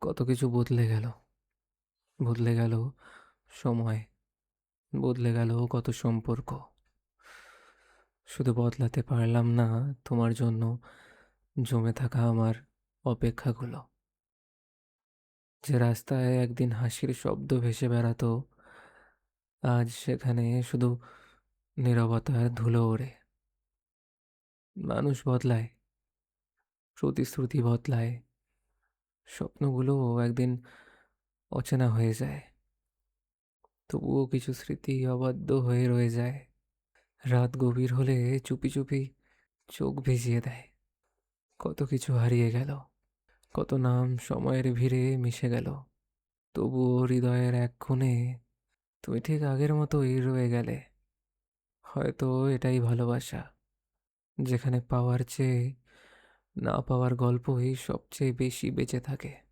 কত কিছু বদলে গেল। বদলে গেল সময়, বদলে গেল কত সম্পর্ক। শুধু বদলাতে পারলাম না তোমার জন্য জমে থাকা আমার অপেক্ষাগুলো। যে রাস্তায় একদিন হাসির শব্দ ভেসে বেড়াতো, আজ সেখানে শুধু নীরবতার ধুলো ওড়ে। মানুষ বদলায়, প্রতিশ্রুতি বদলায়, স্বপ্নগুলোও একদিন অচেনা হয়ে যায়। তবুও কিছু স্মৃতি অবাধ্য হয়ে রয়ে যায়। রাত গভীর হলে চুপি চুপি চোখ ভিজিয়ে দেয়। কত কিছু হারিয়ে গেল, কত নাম সময়ের ভিড়ে মিশে গেল। তবুও হৃদয়ের এক কোণে তুমি ঠিক আগের মতোই রয়ে গেলে। হয়তো এটাই ভালোবাসা, যেখানে পাওয়ার চেয়ে না পাওয়ার গল্পই সবচেয়ে বেশি বেঁচে থাকে।